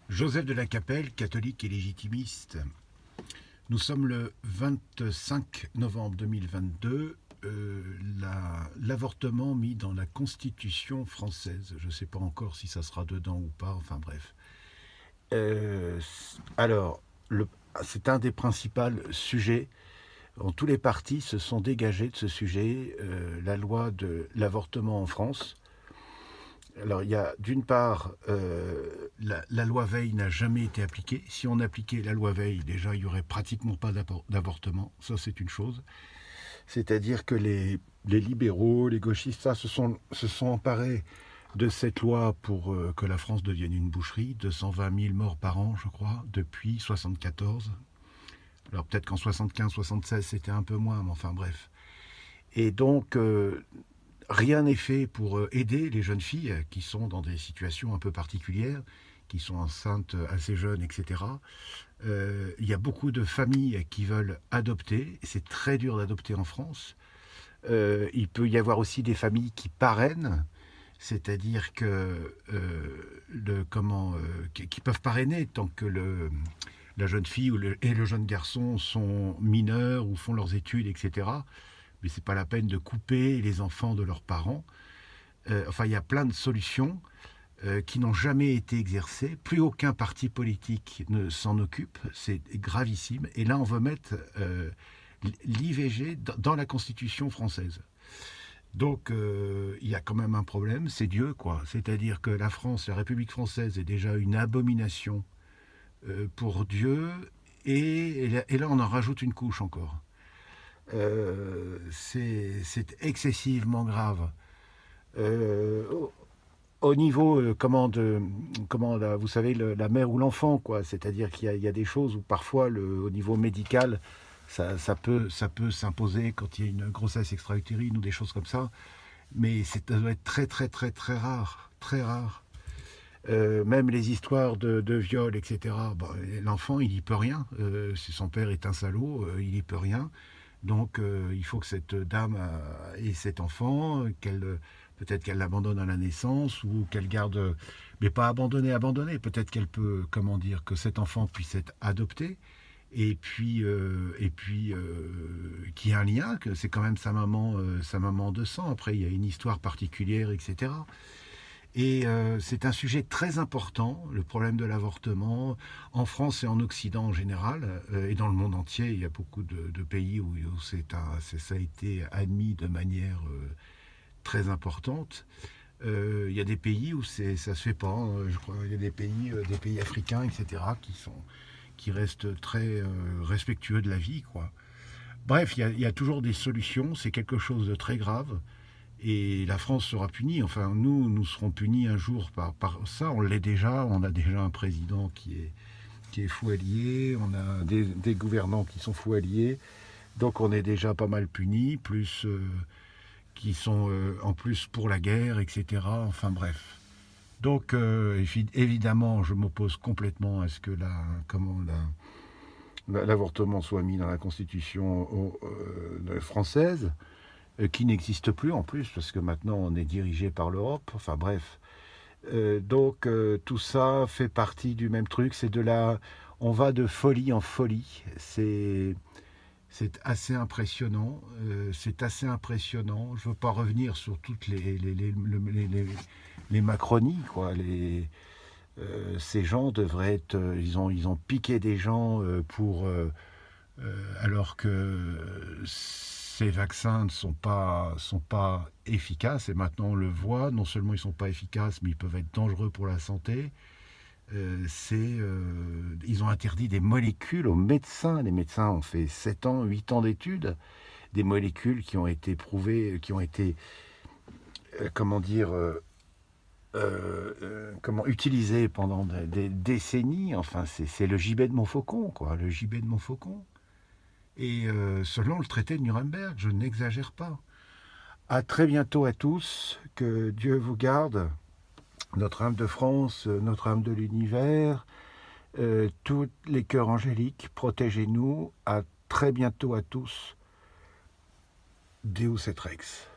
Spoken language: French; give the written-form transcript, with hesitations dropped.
Joseph de la Capelle, catholique et légitimiste. Nous sommes le 25 novembre 2022. L'avortement mis dans la Constitution française. Je ne sais pas encore si ça sera dedans ou pas, enfin bref. Euh, alors, le, c'est un des principaux sujets. Tous les partis se sont dégagés de ce sujet, la loi de l'avortement en France. Alors, il y a d'une part, la loi Veil n'a jamais été appliquée. Si on appliquait la loi Veil, déjà, il n'y aurait pratiquement pas d'avortement. Ça, c'est une chose. C'est-à-dire que les libéraux, les gauchistes, ça, se sont emparés de cette loi pour que la France devienne une boucherie. 220 000 morts par an, je crois, depuis 74. Alors peut-être qu'en 75, 76, c'était un peu moins, mais enfin bref. Et donc, rien n'est fait pour aider les jeunes filles qui sont dans des situations un peu particulières, qui sont enceintes assez jeunes, etc. Il y a beaucoup de familles qui veulent adopter. C'est très dur d'adopter en France. Il peut y avoir aussi des familles qui parrainent, c'est-à-dire que qui peuvent parrainer tant que la jeune fille et le jeune garçon sont mineurs ou font leurs études, etc. Mais c'est pas la peine de couper les enfants de leurs parents. Enfin, il y a plein de solutions qui n'ont jamais été exercées. Plus aucun parti politique ne s'en occupe. C'est gravissime. Et là, on veut mettre l'IVG dans la Constitution française. Donc, il y a quand même un problème. C'est Dieu, quoi. C'est-à-dire que la France, la République française, est déjà une abomination pour Dieu. Et là, on en rajoute une couche encore. C'est excessivement grave. Au niveau, vous savez, la mère ou l'enfant, quoi. C'est-à-dire qu'il y a des choses où parfois, au niveau médical, ça peut s'imposer quand il y a une grossesse extra-utérine ou des choses comme ça. Mais ça doit être très, très, très, très rare. Très rare. Même les histoires de viol, etc. Bon, l'enfant, il n'y peut rien. Si son père est un salaud, il n'y peut rien. Donc, il faut que cette dame ait cet enfant, peut-être qu'elle l'abandonne à la naissance ou qu'elle garde, mais pas abandonné. Peut-être qu'elle peut, comment dire, que cet enfant puisse être adopté et puis qu'il y ait un lien, que c'est quand même sa maman de sang. Après, il y a une histoire particulière, etc. Et c'est un sujet très important, le problème de l'avortement, en France et en Occident en général, et dans le monde entier. Il y a beaucoup de pays où ça a été admis de manière très importante. Il y a des pays où ça se fait pas. Je crois il y a des pays africains, etc., qui restent très respectueux de la vie, quoi. Bref, il y a toujours des solutions. C'est quelque chose de très grave. Et la France sera punie. Enfin, nous serons punis un jour par ça. On l'est déjà. On a déjà un président qui est fou allié. On a des gouvernants qui sont fous alliés. Donc on est déjà pas mal punis, plus qui sont en plus pour la guerre, etc. Enfin bref. Donc évidemment, je m'oppose complètement à ce que l'avortement soit mis dans la Constitution française, qui n'existe plus en plus, parce que maintenant on est dirigé par l'Europe, enfin bref. Donc tout ça fait partie du même truc, on va de folie en folie, c'est assez impressionnant, c'est assez impressionnant. Je ne veux pas revenir sur toutes les macronies, quoi. Ces gens devraient être, ils ont piqué des gens alors que ces vaccins ne sont pas efficaces, et maintenant on le voit, non seulement ils ne sont pas efficaces, mais ils peuvent être dangereux pour la santé. Ils ont interdit des molécules aux médecins. Les médecins ont fait 7 ans, 8 ans d'études, des molécules qui ont été prouvées, qui ont été, comment dire, utilisées pendant des décennies. Enfin, c'est le gibet de Montfaucon, quoi, le gibet de Montfaucon. Et selon le traité de Nuremberg, je n'exagère pas. À très bientôt à tous, que Dieu vous garde, notre âme de France, notre âme de l'univers, tous les cœurs angéliques, protégez-nous. À très bientôt à tous. Deus et Rex.